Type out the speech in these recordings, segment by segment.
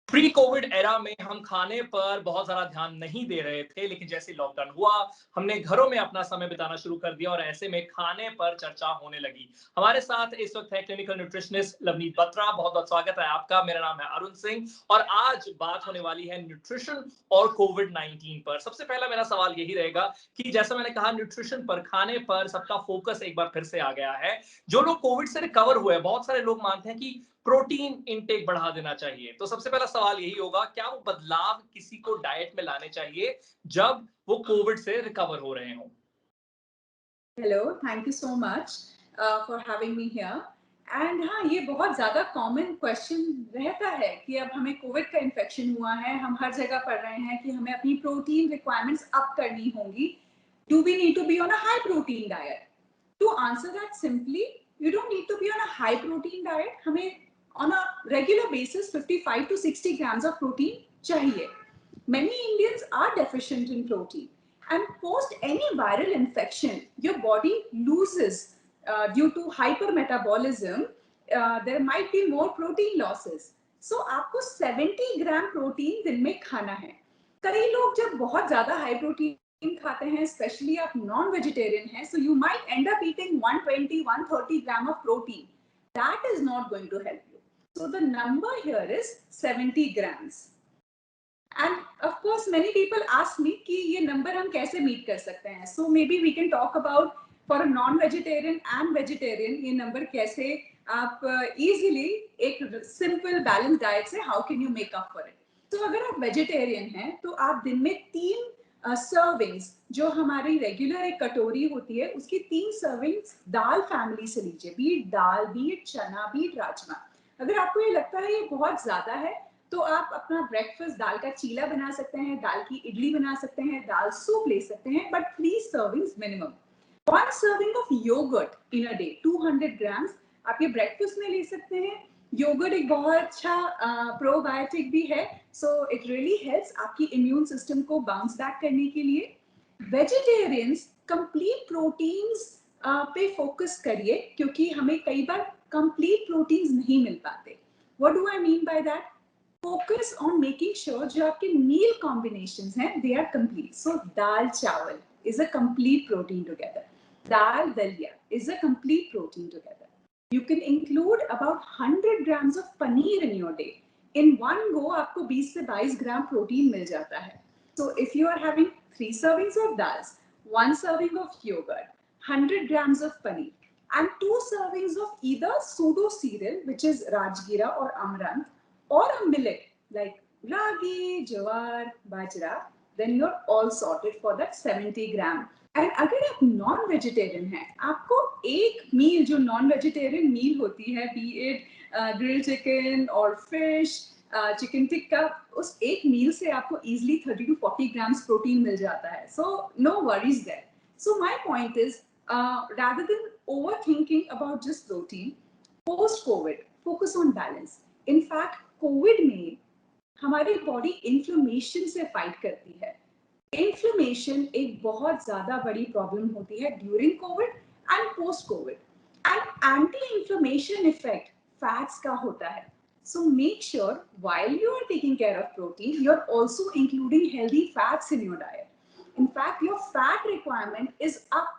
Pre Covid era में हम खाने पर बहुत ज़्यादा ध्यान नहीं दे रहे थे, लेकिन जैसे लॉकडाउन हुआ, हमने घरों में अपना समय बिताना शुरू कर दिया और ऐसे में खाने पर चर्चा होने लगी। हमारे साथ इस वक्त है क्लिनिकल न्यूट्रिशनिस्ट लवनीत बत्रा। बहुत-बहुत स्वागत है आपका। मेरा नाम है अरुण सिंह और आज बात होने वाली है न्यूट्रिशन और कोविड-19 पर। सबसे पहला मेरा सवाल यही रहेगा कि जैसा मैंने कहा न्यूट्रिशन पर, खाने पर सबका फोकस एक बार फिर से आ गया है। जो लोग कोविड से रिकवर हुए हैं, बहुत सारे लोग मानते हैं कि प्रोटीन इनटेक बढ़ा देना चाहिए। तो सबसे पहला सवाल यही होगा, क्या वो बदलाव किसी को डाइट में लाने चाहिए जब वो कोविड से रिकवर हो रहे हों? Hello, thank you so much for having me here. And हाँ, ये बहुत ज़्यादा कॉमन क्वेश्चन रहता है कि अब हमें कोविड का इन्फेक्शन हुआ है, हम हर जगह पढ़ रहे हैं कि हमें अपनी प्रोटीन रिक्वायरमेंट्स अप करनी होंगी। Do we need to be on a high protein diet? To answer that simply, you don't need to be on a high protein diet. हमें on a regular basis 55 to 60 grams of protein चाहिए। Many Indians are deficient in protein, and post any viral infection, your body loses due to hypermetabolism. There might be more protein losses. So आपको 70 gram protein दिन में खाना है। कई लोग जब बहुत ज्यादा हाई प्रोटीन खाते हैं, स्पेशली आप नॉन वेजिटेरियन हैं, so you might end up eating 120 130 gram of protein. That is not going to help you. So the number here is 70 grams. And of course, many people ask me कि ये number हम कैसे meet कर सकते हैं. So maybe we can talk about for a non-vegetarian and vegetarian ये number कैसे आप easily एक simple balanced diet से how can you make up for it. तो अगर आप vegetarian हैं तो आप दिन में 3 servings, जो हमारी regular एक कटोरी होती है, उसकी 3 servings दाल family से लीजिए, be it dal, be it चना, be it राजमा. अगर आपको ये लगता है ये बहुत ज़्यादा है, तो आप अपना ब्रेकफास्ट दाल का चीला बना सकते हैं, दाल की इडली बना सकते हैं, दाल सूप ले सकते हैं, but 3 servings minimum. 1 serving of yogurt in a day 200 grams आप ये ब्रेकफास्ट में ले सकते हैं। योगर्ट एक बहुत अच्छा प्रोबायोटिक भी है, सो इट रियली हेल्प्स आपकी इम्यून सिस्टम को बाउंस बैक करने के लिए। वेजिटेरियंस कंप्लीट प्रोटीन्स पे फोकस करिए, क्योंकि हमें कई बार कंप्लीट प्रोटीन्स नहीं मिल पाते। What do I mean by that? Focus on making sure जो आपके meal combinations हैं, they are complete. So dal chawal is a complete protein together. Dal dalia is a complete protein together. You can include about 100 grams of paneer in your day. In one go आपको 20 से 22 gram protein मिल जाता है. So if you are having 3 servings of dals, 1 serving of yogurt, 100 grams of paneer, and 2 servings of either pseudo cereal, which is rajgira or amaranth, or a millet like ragi, jawar, bajra, then you're all sorted for that 70 gram. And अगर आप non vegetarian हैं, आपको एक मील जो non vegetarian meal होती है, be it grill chicken और fish, chicken tikka, उस एक मील से आपको इजिली 30 to 40 ग्राम्स प्रोटीन मिल जाता है. So no worries there. So my point is, rather than overthinking about just protein, post covid focus on balance. In fact, Covid में हमारी बॉडी इन्फ्लेमेशन से फाइट करती है. इन्फ्लेमेशन एक बहुत ज्यादा बड़ी प्रॉब्लम होती है during Covid and post Covid. And anti inflammation effect fats का होता है. So make sure while you are taking care of protein, you're also including healthy fats in your diet. In fact, your fat requirement is up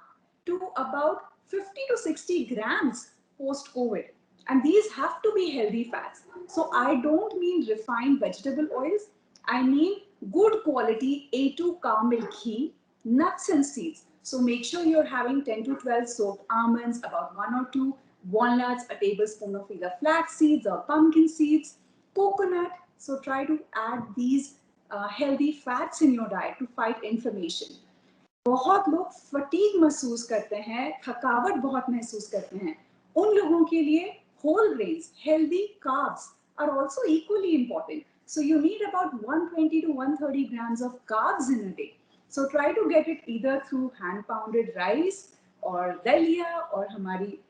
to about 50 to 60 grams post COVID. And these have to be healthy fats. So I don't mean refined vegetable oils. I mean good quality A2 cow milk ghee, nuts and seeds. So make sure you're having 10 to 12 soaked almonds, about 1 or 2 walnuts, a tablespoon of either flax seeds or pumpkin seeds, coconut. So try to add these healthy fats in your diet to fight inflammation. बहुत लोग fatigue महसूस करते हैं, थकावट बहुत महसूस करते हैं. उन लोगों के लिए whole grains, healthy carbs are also equally important. So you need about 120 to 130 grams of carbs in a day. So try to get it either through hand pounded rice or dalia or hamari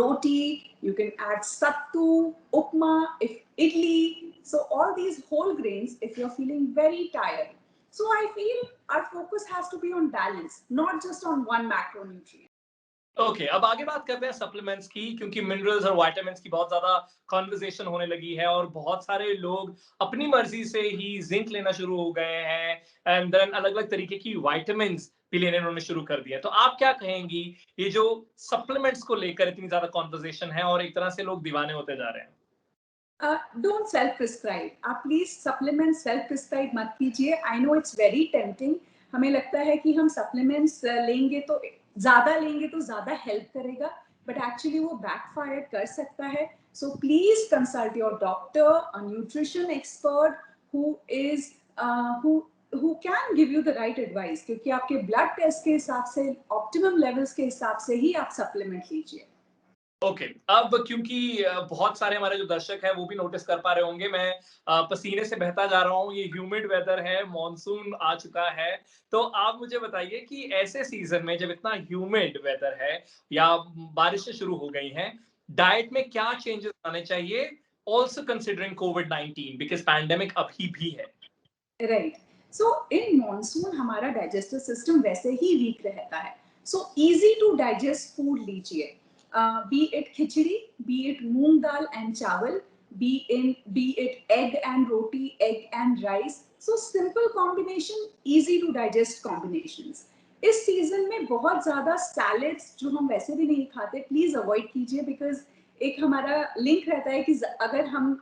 roti. You can add sattu, upma, if idli. So all these whole grains if you're feeling very tired. So I feel our focus has to be on balance, not just on one macronutrient. Okay, अब आगे बात करते हैं supplements की, क्योंकि minerals और vitamins की बहुत ज्यादा कॉन्वर्सेशन होने लगी है और बहुत सारे लोग अपनी मर्जी से ही जिंक लेना शुरू हो गए हैं एंड देन अलग अलग तरीके की विटामिन्स भी लेने उन्होंने शुरू कर दिया। तो आप क्या कहेंगी, ये जो सप्लीमेंट्स को लेकर इतनी ज्यादा कॉन्वर्सेशन है और एक तरह से लोग दीवाने होते जा रहे हैं? Don't self prescribe. आप प्लीज सप्लीमेंट सेल्फ प्रिस्क्राइब मत कीजिए। I know it's very tempting. हमें लगता है कि हम सप्लीमेंट्स लेंगे तो ज्यादा हेल्प करेगा, बट एक्चुअली वो बैकफायर कर सकता है। So please consult your doctor, a nutrition expert who is who who can give you the right advice, क्योंकि आपके ब्लड टेस्ट के हिसाब से, ऑप्टिमम लेवल्स के हिसाब से ही आप सप्लीमेंट लीजिए। ओके, अब क्योंकि बहुत सारे हमारे जो दर्शक हैं वो भी नोटिस कर पा रहे होंगे, मैं पसीने से बहता जा रहा हूँ, ये ह्यूमिड वेदर है, मॉनसून आ चुका है। तो आप मुझे बताइए कि ऐसे सीजन में जब इतना ह्यूमिड वेदर है या बारिशें शुरू हो गई हैं, डाइट में क्या चेंजेस आने चाहिए, ऑल्सो कंसिडरिंग कोविड-19 बिकॉज पैंडेमिक अभी भी है? राइट। सो इन मॉनसून हमारा डाइजेस्टिव सिस्टम वैसे ही वीक रहता है। So easy to digest food लीजिए, be it khichdi, be it moong dal and chawal, be it egg and roti, egg and rice. So simple combination, easy to digest combinations. इस season में बहुत ज्यादा सैलेड्स जो हम वैसे भी नहीं खाते, प्लीज अवॉइड कीजिए, बिकॉज एक हमारा लिंक रहता है कि अगर हम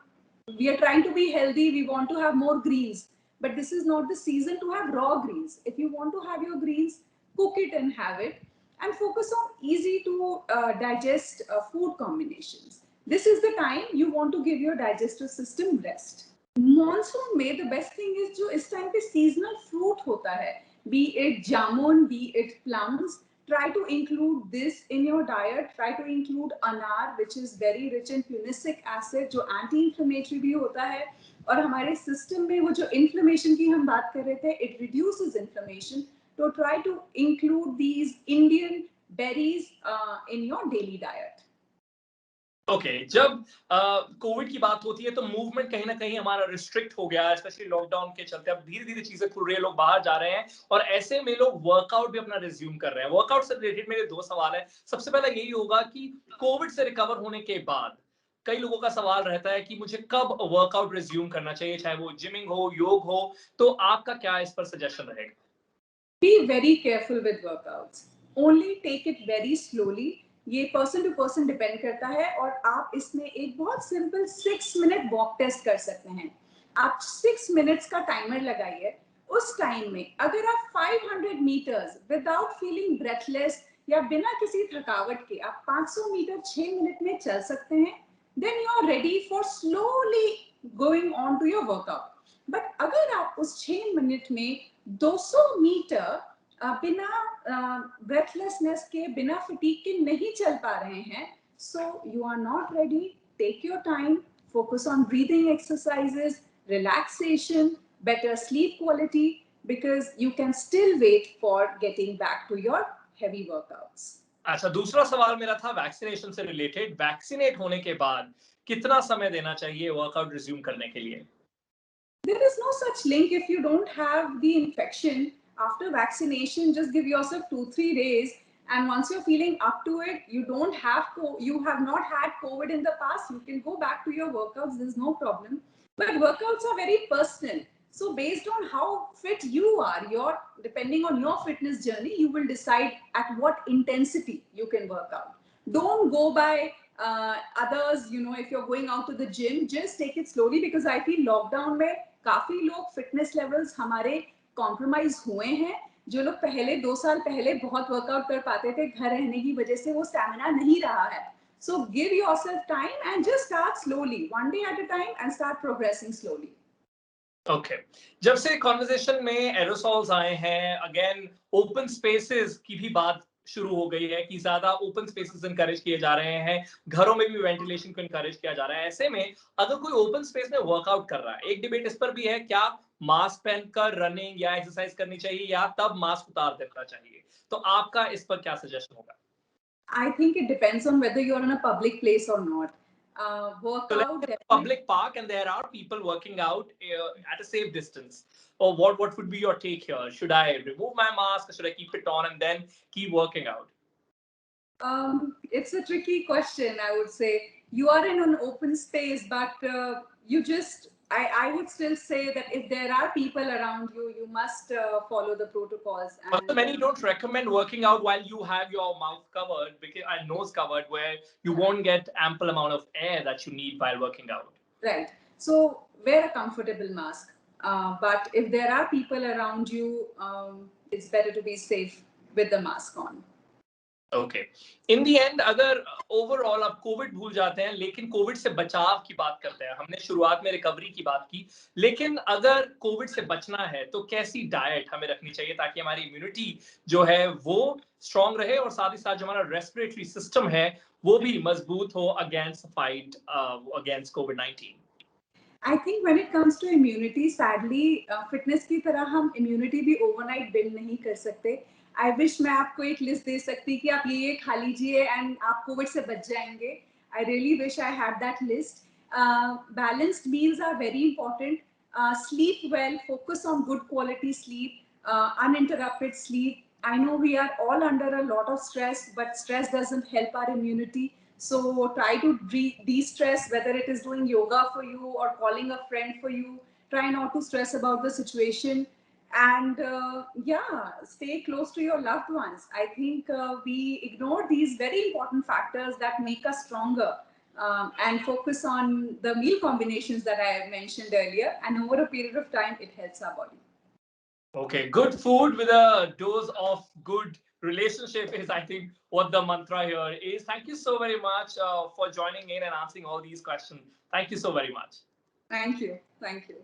we are trying to be healthy, we want to have more greens, but this is not the season to have raw greens. If you want to have your greens, cook it and have it, and focus on easy to digest food combinations. This is the time you want to give your digestive system rest. Monsoon में the best thing is जो इस time पे seasonal fruit होता है, be it jamun, be it plums, try to include this in your diet. Try to include anar, which is very rich in punicic acid, जो anti inflammatory भी होता है, और हमारे सिस्टम में वो जो इन्फ्लेमेशन की हम बात कर रहे थे, इट रिड्यूसेस इन्फ्लेमेशन। तो try to include these Indian berries in your daily diet. Okay, जब कोविड की बात होती है तो मूवमेंट कहीं ना कहीं हमारा रिस्ट्रिक्ट हो गया, स्पेशली लॉकडाउन के चलते। अब धीरे धीरे चीजें खुल रही है, लोग बाहर जा रहे हैं और ऐसे में लोग वर्कआउट भी अपना रिज्यूम कर रहे हैं। वर्कआउट से रिलेटेड मेरे दो सवाल है। सबसे पहला यही होगा कि कोविड से रिकवर होने के बाद कई लोगों का सवाल रहता है कि मुझे कब वर्कआउट रिज्यूम करना चाहिए, चाहे वो जिमिंग हो, योग हो। तो आपका क्या इस पर सजेशन रहेगा? Be very careful with workouts. Only take it very slowly. ये पर्सन टू पर्सन डिपेंड करता है, और आप इसमें एक बहुत सिंपल 6 मिनट वॉक टेस्ट कर सकते हैं। आप 6 मिनट्स का टाइमर लगाइए। उस टाइम में अगर आप 500 मीटर्स विदाउट फीलिंग ब्रेथलेस या बिना किसी थकावट के आप 500 मीटर 6 मिनट में चल सकते हैं, then you are ready for slowly going on to your workout. But अगर आप उस 6 मिनट में 200 मीटर बिना ब्रेथलेसनेस के, बिना फटीग के नहीं चल पा रहे हैं, so you are not ready. Take your time, focus on breathing exercises, relaxation, better sleep quality, because you can still wait for getting back to your heavy workouts. अच्छा, दूसरा सवाल मेरा था वैक्सीनेशन से रिलेटेड। वैक्सीनेट होने के बाद कितना समय देना चाहिए वर्कआउट रिज्यूम करने के लिए? There is no such link. If you don't have the infection after vaccination, just give yourself 2-3 days, and once you're feeling up to it, you have not had COVID in the past, you can go back to your workouts. There's no problem. But workouts are very personal. So based on how fit you are, depending on your fitness journey, you will decide at what intensity you can work out. Don't go by others. If you're going out to the gym, just take it slowly, because I feel lockdown mein काफी लोग fitness levels हमारे compromise हुए हैं। जो लोग पहले 2 साल पहले बहुत वर्कआउट कर पाते थे, घर रहने की वजह से वो स्टैमिना नहीं रहा है। So give yourself time and just start slowly, one day at a time, and start progressing slowly. Okay, जब से कॉन्वर्सेशन में एरोसॉल्स आए हैं, अगेन ओपन स्पेसेस की भी बात शुरू हो गई है कि ज्यादा ओपन स्पेसेस इनकरेज किए जा रहे हैं, घरों में भी वेंटिलेशन को इनकरेज किया जा रहा है। ऐसे में अगर कोई ओपन स्पेस में वर्कआउट कर रहा है, एक डिबेट इस पर भी है, क्या मास्क पहनकर रनिंग या एक्सरसाइज करनी चाहिए या तब मास्क उतार देना चाहिए? तो आपका इस पर क्या सजेशन होगा? I think it depends on whether you're in a public place or not. So let's Workout say definitely. public park and there are people working out at a safe distance. Or what would be your take here? Should I remove my mask? Or should I keep it on and then keep working out? It's a tricky question, I would say. You are in an open space, but I would still say that if there are people around you, you must follow the protocols. Also, And many don't recommend working out while you have your mouth covered and nose covered, where you won't get ample amount of air that you need while working out. Right. So wear a comfortable mask. But if there are people around you, it's better to be safe with the mask on. Okay in the and अगर overall आप Covid भूल जाते हैं लेकिन Covid से बचाव की बात करते हैं हमने शुरुआत में रिकवरी की बात की लेकिन अगर कोविड से बचना है तो कैसी डाइट हमें रखनी चाहिए ताकि हमारी इम्यूनिटी जो है वो स्ट्रांग रहे और साथ ही साथ जो हमारा रेस्पिरेटरी सिस्टम है वो भी मजबूत हो against fight against covid I think when it comes to immunity, sadly, fitness की तरह हम immunity भी overnight build नहीं कर सकते. I wish मैं आपको एक list दे सकती कि आप ये खा लीजिए and आप कोविड से बच जाएंगे. I really wish I had that list. Balanced meals are very important. Sleep well, focus on good quality sleep, uninterrupted sleep. I know we are all under a lot of stress, but stress doesn't help our immunity. So try to de-stress, whether it is doing yoga for you or calling a friend for you. Try not to stress about the situation. And yeah, stay close to your loved ones. I think we ignore these very important factors that make us stronger and focus on the meal combinations that I mentioned earlier. And over a period of time, it helps our body. Okay, good food with a dose of good relationship is, I think, what the mantra here is. Thank you so very much for joining in and answering all these questions. Thank you so very much. Thank you. Thank you.